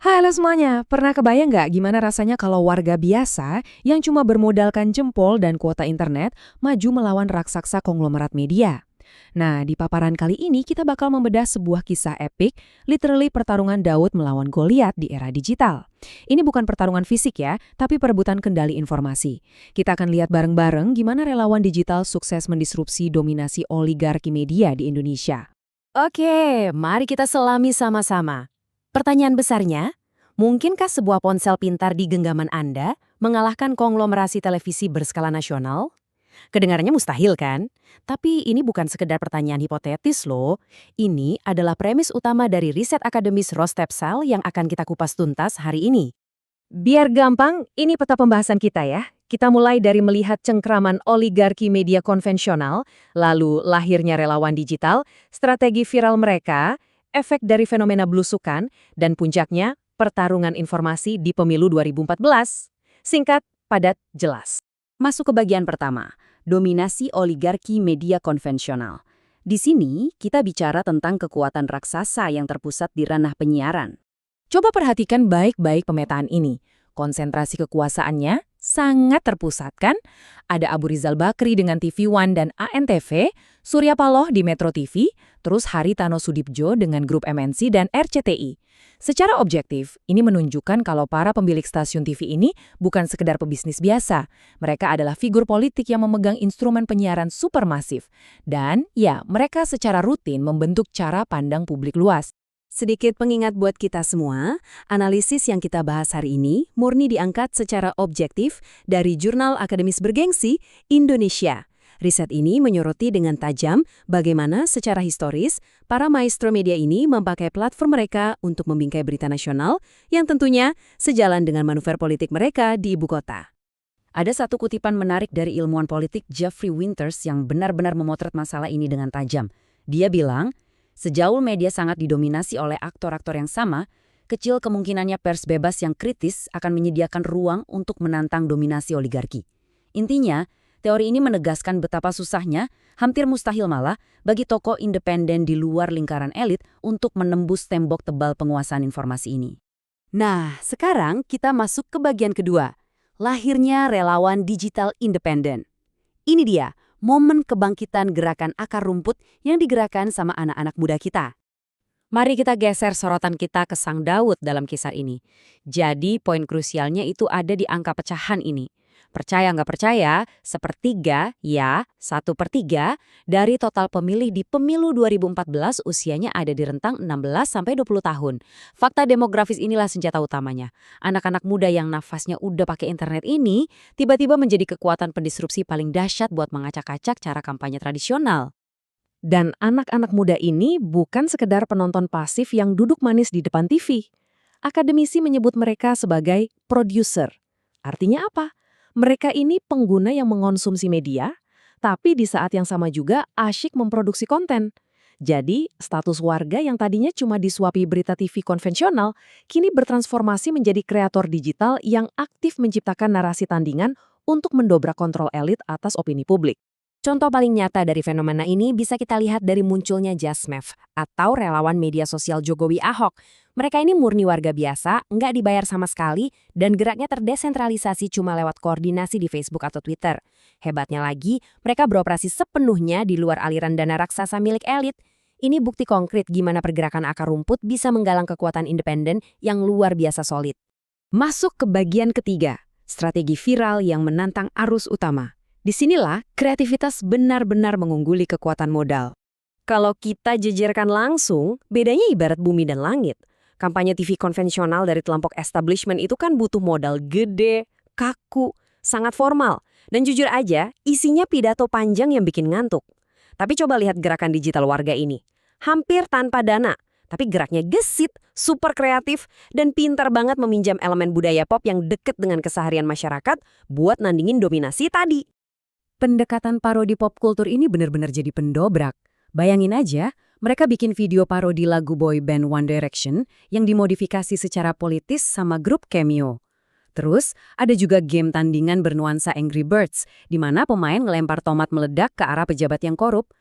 Halo semuanya, pernah kebayang nggak gimana rasanya kalau warga biasa yang cuma bermodalkan jempol dan kuota internet maju melawan raksasa konglomerat media? Nah, di paparan kali ini kita bakal membedah sebuah kisah epik, literally pertarungan Daud melawan Goliat di era digital. Ini bukan pertarungan fisik ya, tapi perebutan kendali informasi. Kita akan lihat bareng-bareng gimana relawan digital sukses mendisrupsi dominasi oligarki media di Indonesia. Oke, mari kita selami sama-sama. Pertanyaan besarnya, mungkinkah sebuah ponsel pintar di genggaman Anda mengalahkan konglomerasi televisi berskala nasional? Kedengarannya mustahil kan? Tapi ini bukan sekedar pertanyaan hipotetis loh. Ini adalah premis utama dari riset akademis Rostepsal yang akan kita kupas tuntas hari ini. Biar gampang, ini peta pembahasan kita ya. Kita mulai dari melihat cengkraman oligarki media konvensional, lalu lahirnya relawan digital, strategi viral mereka, efek dari fenomena blusukan, dan puncaknya pertarungan informasi di pemilu 2014. Singkat, padat, jelas. Masuk ke bagian pertama, dominasi oligarki media konvensional. Di sini, kita bicara tentang kekuatan raksasa yang terpusat di ranah penyiaran. Coba perhatikan baik-baik pemetaan ini. Konsentrasi kekuasaannya sangat terpusat kan? Ada Abu Rizal Bakri dengan TV One dan ANTV, Surya Paloh di Metro TV, terus Haritano Sudibjo dengan grup MNC dan RCTI. Secara objektif, ini menunjukkan kalau para pemilik stasiun TV ini bukan sekedar pebisnis biasa. Mereka adalah figur politik yang memegang instrumen penyiaran supermasif. Dan ya, mereka secara rutin membentuk cara pandang publik luas. Sedikit pengingat buat kita semua, analisis yang kita bahas hari ini murni diangkat secara objektif dari jurnal akademis bergengsi Indonesia. Riset ini menyoroti dengan tajam bagaimana secara historis para maestro media ini memakai platform mereka untuk membingkai berita nasional yang tentunya sejalan dengan manuver politik mereka di ibu kota. Ada satu kutipan menarik dari ilmuwan politik Jeffrey Winters yang benar-benar memotret masalah ini dengan tajam. Dia bilang, sejauh media sangat didominasi oleh aktor-aktor yang sama, kecil kemungkinannya pers bebas yang kritis akan menyediakan ruang untuk menantang dominasi oligarki. Intinya, teori ini menegaskan betapa susahnya, hampir mustahil malah, bagi tokoh independen di luar lingkaran elit untuk menembus tembok tebal penguasaan informasi ini. Nah, sekarang kita masuk ke bagian kedua, lahirnya relawan digital independen. Ini dia, momen kebangkitan gerakan akar rumput yang digerakkan sama anak-anak muda kita. Mari kita geser sorotan kita ke Sang Daud dalam kisah ini. Jadi poin krusialnya itu ada di angka pecahan ini. Percaya nggak percaya, 1/3, ya 1/3 dari total pemilih di pemilu 2014 usianya ada di rentang 16-20 tahun. Fakta demografis inilah senjata utamanya. Anak-anak muda yang nafasnya udah pakai internet ini tiba-tiba menjadi kekuatan pendisrupsi paling dahsyat buat mengacak-acak cara kampanye tradisional. Dan anak-anak muda ini bukan sekedar penonton pasif yang duduk manis di depan TV. Akademisi menyebut mereka sebagai produser. Artinya apa? Mereka ini pengguna yang mengonsumsi media, tapi di saat yang sama juga asyik memproduksi konten. Jadi, status warga yang tadinya cuma disuapi berita TV konvensional, kini bertransformasi menjadi kreator digital yang aktif menciptakan narasi tandingan untuk mendobrak kontrol elit atas opini publik. Contoh paling nyata dari fenomena ini bisa kita lihat dari munculnya JASMEV atau relawan media sosial Jokowi Ahok. Mereka ini murni warga biasa, nggak dibayar sama sekali, dan geraknya terdesentralisasi cuma lewat koordinasi di Facebook atau Twitter. Hebatnya lagi, mereka beroperasi sepenuhnya di luar aliran dana raksasa milik elit. Ini bukti konkret gimana pergerakan akar rumput bisa menggalang kekuatan independen yang luar biasa solid. Masuk ke bagian ketiga, strategi viral yang menantang arus utama. Disinilah kreativitas benar-benar mengungguli kekuatan modal. Kalau kita jejerkan langsung, bedanya ibarat bumi dan langit. Kampanye TV konvensional dari kelompok establishment itu kan butuh modal gede, kaku, sangat formal. Dan jujur aja, isinya pidato panjang yang bikin ngantuk. Tapi coba lihat gerakan digital warga ini. Hampir tanpa dana, tapi geraknya gesit, super kreatif, dan pintar banget meminjam elemen budaya pop yang deket dengan keseharian masyarakat buat nandingin dominasi tadi. Pendekatan parodi pop kultur ini benar-benar jadi pendobrak. Bayangin aja, mereka bikin video parodi lagu boy band One Direction yang dimodifikasi secara politis sama grup Cameo. Terus, ada juga game tandingan bernuansa Angry Birds, di mana pemain ngelempar tomat meledak ke arah pejabat yang korup.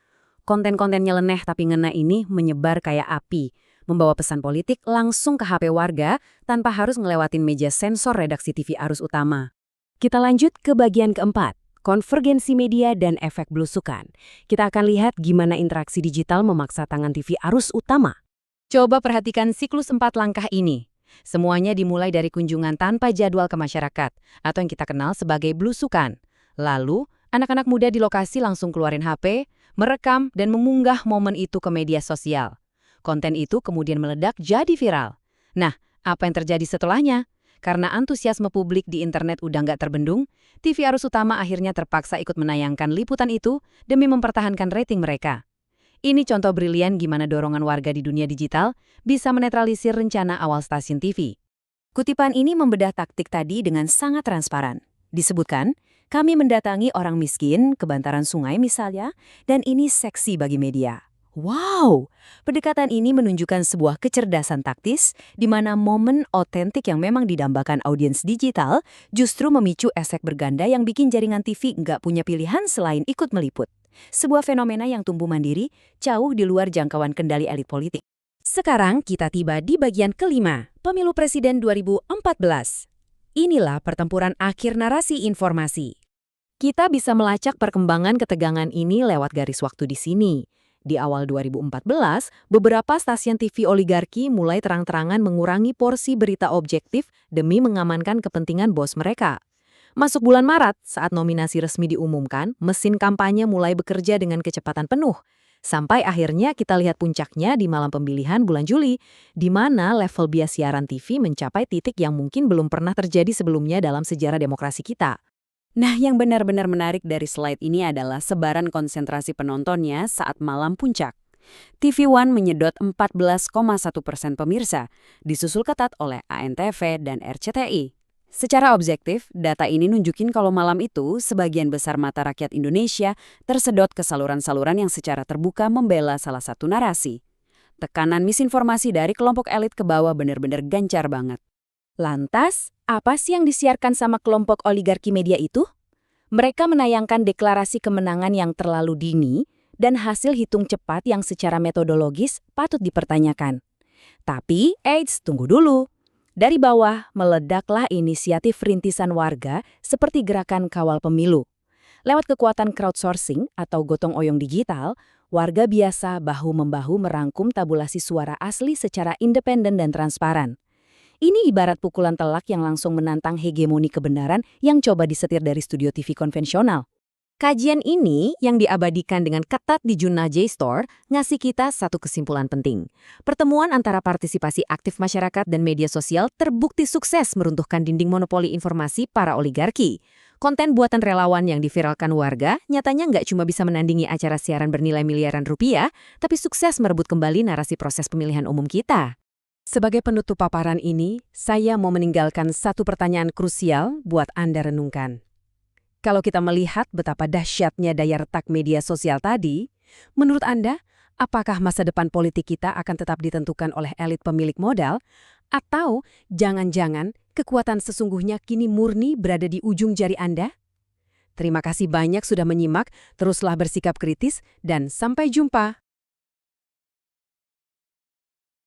Konten-konten nyeleneh tapi ngena ini menyebar kayak api. membawa pesan politik langsung ke HP warga tanpa harus ngelewatin meja sensor redaksi TV arus utama. Kita lanjut ke bagian keempat, konvergensi media dan efek belusukan. Kita akan lihat gimana interaksi digital memaksa tangan TV arus utama. Coba perhatikan siklus 4 langkah ini. Semuanya dimulai dari kunjungan tanpa jadwal ke masyarakat, atau yang kita kenal sebagai belusukan. Lalu, anak-anak muda di lokasi langsung keluarin HP, merekam, dan mengunggah momen itu ke media sosial. Konten itu kemudian meledak jadi viral. Nah, apa yang terjadi setelahnya? Karena antusiasme publik di internet udah nggak terbendung, TV arus utama akhirnya terpaksa ikut menayangkan liputan itu demi mempertahankan rating mereka. Ini contoh brilian gimana dorongan warga di dunia digital bisa menetralisir rencana awal stasiun TV. Kutipan ini membedah taktik tadi dengan sangat transparan. Disebutkan, kami mendatangi orang miskin ke bantaran sungai misalnya, dan ini seksi bagi media. Wow! Pendekatan ini menunjukkan sebuah kecerdasan taktis di mana momen otentik yang memang didambakan audiens digital justru memicu efek berganda yang bikin jaringan TV nggak punya pilihan selain ikut meliput. Sebuah fenomena yang tumbuh mandiri, jauh di luar jangkauan kendali elit politik. Sekarang kita tiba di bagian kelima, Pemilu Presiden 2014. Inilah pertempuran akhir narasi informasi. Kita bisa melacak perkembangan ketegangan ini lewat garis waktu di sini. Di awal 2014, beberapa stasiun TV oligarki mulai terang-terangan mengurangi porsi berita objektif demi mengamankan kepentingan bos mereka. Masuk bulan Maret, saat nominasi resmi diumumkan, mesin kampanye mulai bekerja dengan kecepatan penuh. Sampai akhirnya kita lihat puncaknya di malam pemilihan bulan Juli, di mana level bias siaran TV mencapai titik yang mungkin belum pernah terjadi sebelumnya dalam sejarah demokrasi kita. Nah, yang benar-benar menarik dari slide ini adalah sebaran konsentrasi penontonnya saat malam puncak. TV One menyedot 14,1% pemirsa, disusul ketat oleh ANTV dan RCTI. Secara objektif, data ini nunjukin kalau malam itu sebagian besar mata rakyat Indonesia tersedot ke saluran-saluran yang secara terbuka membela salah satu narasi. Tekanan misinformasi dari kelompok elit ke bawah benar-benar gencar banget. Lantas, apa sih yang disiarkan sama kelompok oligarki media itu? Mereka menayangkan deklarasi kemenangan yang terlalu dini dan hasil hitung cepat yang secara metodologis patut dipertanyakan. Tapi, tunggu dulu. Dari bawah, meledaklah inisiatif rintisan warga seperti gerakan kawal pemilu. Lewat kekuatan crowdsourcing atau gotong oyong digital, warga biasa bahu-membahu merangkum tabulasi suara asli secara independen dan transparan. Ini ibarat pukulan telak yang langsung menantang hegemoni kebenaran yang coba disetir dari studio TV konvensional. Kajian ini yang diabadikan dengan ketat di jurnal JSTOR ngasih kita satu kesimpulan penting. Pertemuan antara partisipasi aktif masyarakat dan media sosial terbukti sukses meruntuhkan dinding monopoli informasi para oligarki. Konten buatan relawan yang diviralkan warga nyatanya nggak cuma bisa menandingi acara siaran bernilai miliaran rupiah, tapi sukses merebut kembali narasi proses pemilihan umum kita. Sebagai penutup paparan ini, saya mau meninggalkan satu pertanyaan krusial buat Anda renungkan. Kalau kita melihat betapa dahsyatnya daya retak media sosial tadi, menurut Anda, apakah masa depan politik kita akan tetap ditentukan oleh elit pemilik modal? Atau jangan-jangan kekuatan sesungguhnya kini murni berada di ujung jari Anda? Terima kasih banyak sudah menyimak, teruslah bersikap kritis, dan sampai jumpa.